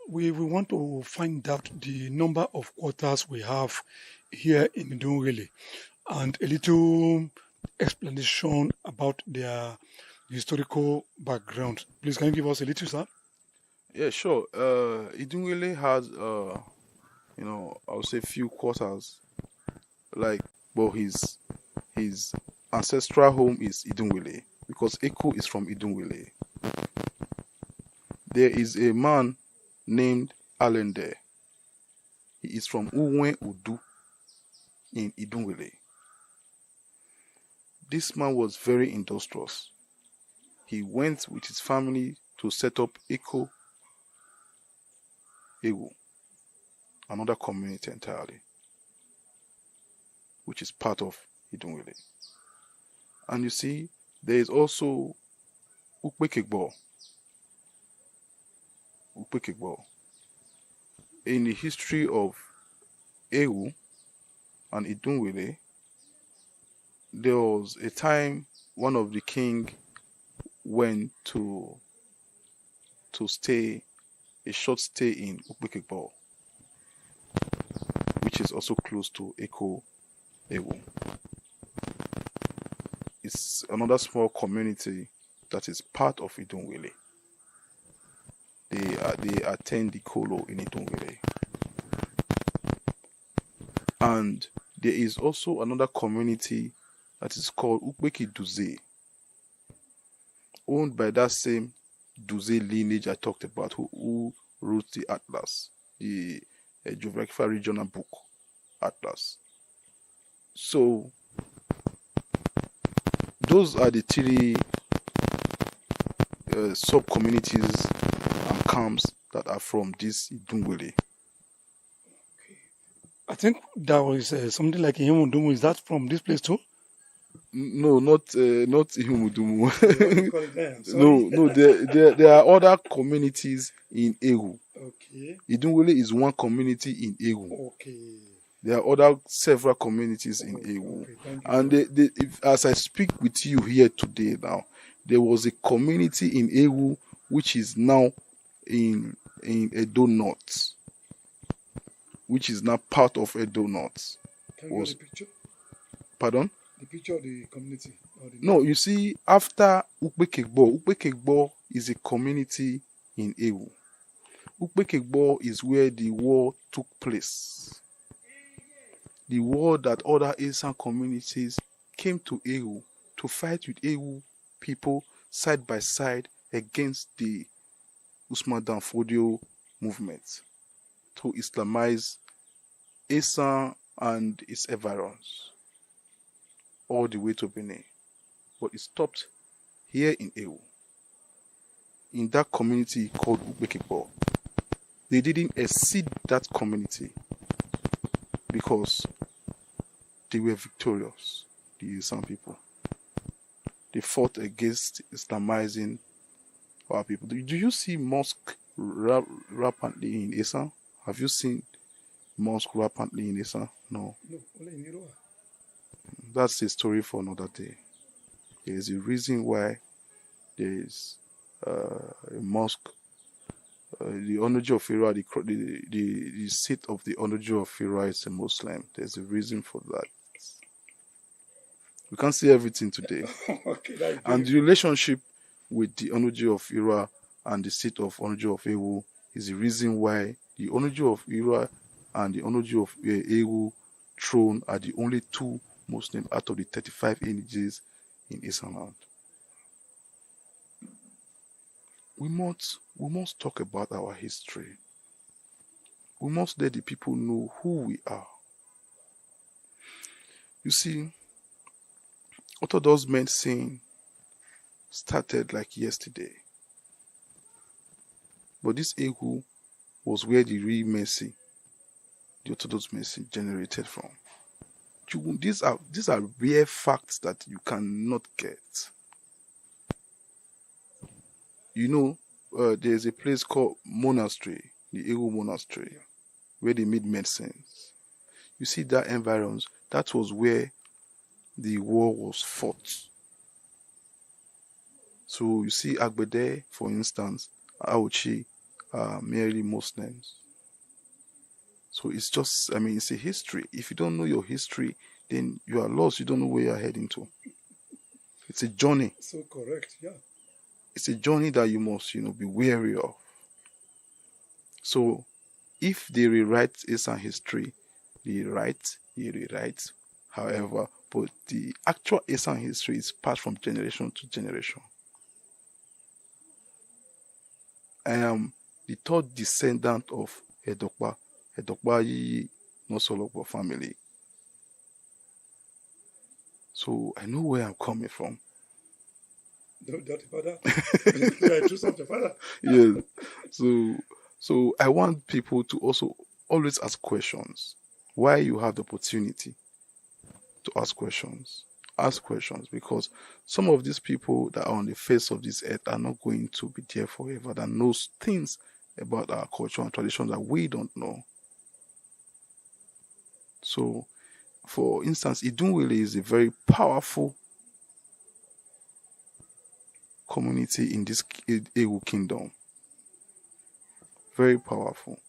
we want to find out the number of quarters we have here in Iduwele and a little explanation about their historical background. Please, can you give us a little, sir? Yeah, sure. Idunwele has, I would say few quarters. Like, well, his ancestral home is Idunwele because Eko is from Idunwele. There is a man named Alende. He is from Uwe Udu in Idunwele. This man was very industrious. He went with his family to set up Ewu, another community entirely, which is part of Idunwele. And you see, there is also Ukpekegbo. Ukpekegbo. In the history of Ewu and Idunwele, there was a time one of the king went to stay a short stay in Ukpekegbo, which is also close to Ewu. It's another small community that is part of Idunwele. They attend the Kolo in Idunwele. And there is also another community that is called Ukpeki Duze, owned by that same Duze lineage I talked about, who wrote the Atlas, the Geographical Regional Book Atlas. So, those are the three sub-communities and camps that are from this Idunwele. I think there was something like Ihemudumu. Is that from this place too? No, not Ihumudumu. No. There are other communities in Ewu. Okay. Idunwele is one community in Ewu. Okay. There are other several communities in Ewu. Okay, And as I speak with you here today now, there was a community in Ewu which is now in Edo North, which is now part of Edo North. Can you get the picture? Pardon? The picture of the community? No, you see, after Ukpekegbo is a community in Ewu. Ukpekegbo is where the war took place. The war that other Esan communities came to Ewu to fight with Ewu people side by side against the Usman Dan Fodio movement to Islamize Esan and its environs all the way to Benin. But it stopped here in Ewu, in that community called Ukpekegbo. They didn't exceed that community because they were victorious, the Esan people. They fought against Islamizing our people. Do you see mosque rampantly in Esan? Have you seen mosque rampantly in Esan? No. No, only in Iroa. That's a story for another day. There is a reason why there is a mosque. The Onoji of Ira, the seat of the Onoji of Ira is a Muslim. There's a reason for that. We can't see everything today. Okay, and the relationship with the Onoji of Ira and the seat of Onoji of Ewu is the reason why the Onoji of Ira and the Onoji of Ewu throne are the only two Muslims out of the 35 lineages in Esan land. We must talk about our history. We must let the people know who we are. You see, Orthodox medicine started like yesterday. But this Ewu was where the real medicine, the Orthodox medicine, generated from. These are rare facts that you cannot get. You know, there's a place called monastery, the Ewu monastery, where they made medicines. You see that environs, that was where the war was fought. So you see Agbede, for instance, Auchi, are merely Muslims. So it's just, I mean, it's a history. If you don't know your history, then you are lost. You don't know where you're heading to. It's a journey. So correct, yeah. It's a journey that you must, be wary of. So if they rewrite Islam history, they rewrite. However, but the actual Islam history is passed from generation to generation. I am the third descendant of Edokpa Yiyi Nosologbo family. So I know where I'm coming from. Don't doubt about that. You are a true son of your father. Yes. So I want people to also always ask questions. Why you have the opportunity to ask questions. Ask questions, because some of these people that are on the face of this earth are not going to be there forever, that knows things about our culture and tradition that we don't know. So, for instance, Iduwele is a very powerful community in this Ewu kingdom. Very powerful.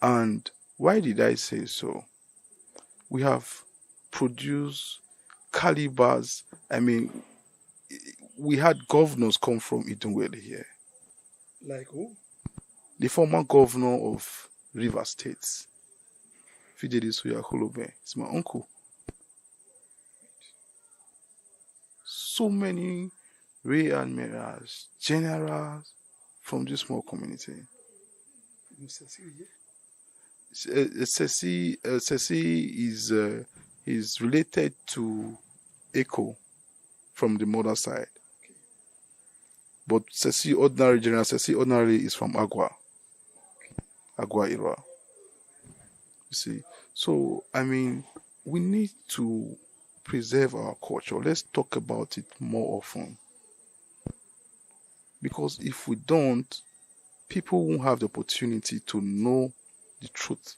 And why did I say so? We have produced calibers. I mean, we had governors come from Iduwele here. Like who? The former governor of Rivers State, Fideli Soyakholobe, is my uncle. So many rear admirals, generals from this small community. Sesi is related to Echo from the mother side. But General Sesi ordinarily is from Agua Ira. You see, so I mean, we need to preserve our culture. Let's talk about it more often. Because if we don't, people won't have the opportunity to know the truth.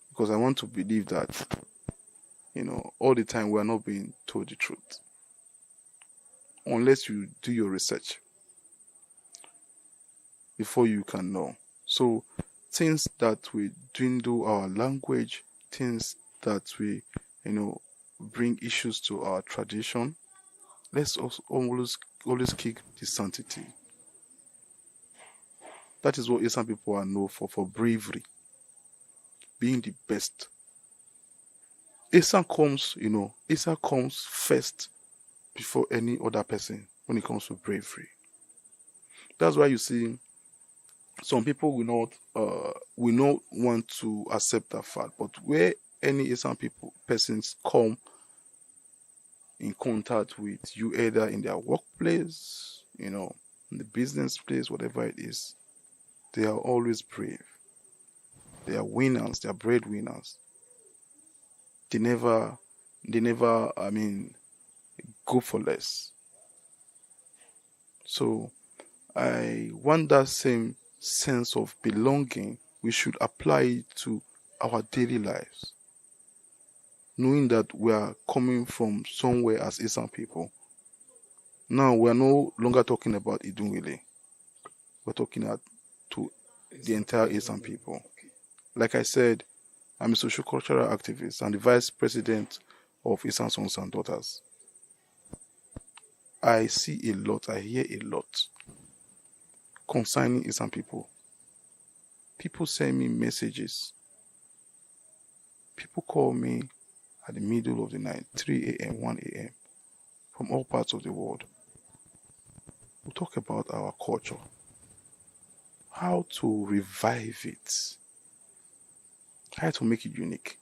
Because I want to believe that, all the time we are not being told the truth. Unless you do your research before you can know. So things that we dwindle our language, things that we, bring issues to our tradition, let's also always keep the sanctity. That is what Eastern people are known for bravery, being the best. Eastern comes first before any other person when it comes to bravery. That's why you see some people will not want to accept that fact. But where any Eastern persons come in contact with you, either in their workplace, in the business place, whatever it is, they are always brave. They are winners. They are breadwinners. They never, go for less. So I want that same sense of belonging. We should apply it to our daily lives. Knowing that we are coming from somewhere as Eastern people. Now we are no longer talking about Iduwele. We're talking to the entire Eastern people. Like I said, I'm a social-cultural activist and the vice president of Eastern Sons and Daughters. I see a lot, I hear a lot concerning Eastern people. People send me messages. People call me at the middle of the night, 3 a.m., 1 a.m., from all parts of the world. We talk about our culture, how to revive it, how to make it unique,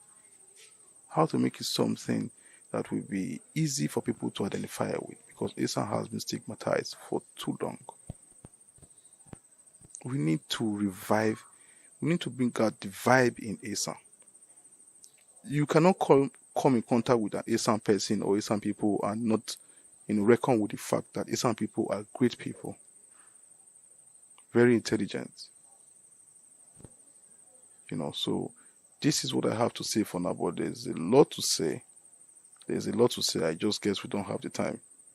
how to make it something that will be easy for people to identify with, because Eastern has been stigmatized for too long. We need to revive, we need to bring out the vibe in Eastern. You cannot come in contact with an Eastern person or Eastern people and not reckon with the fact that Eastern people are great people, very intelligent. So this is what I have to say for now, but there's a lot to say. I just guess we don't have the time.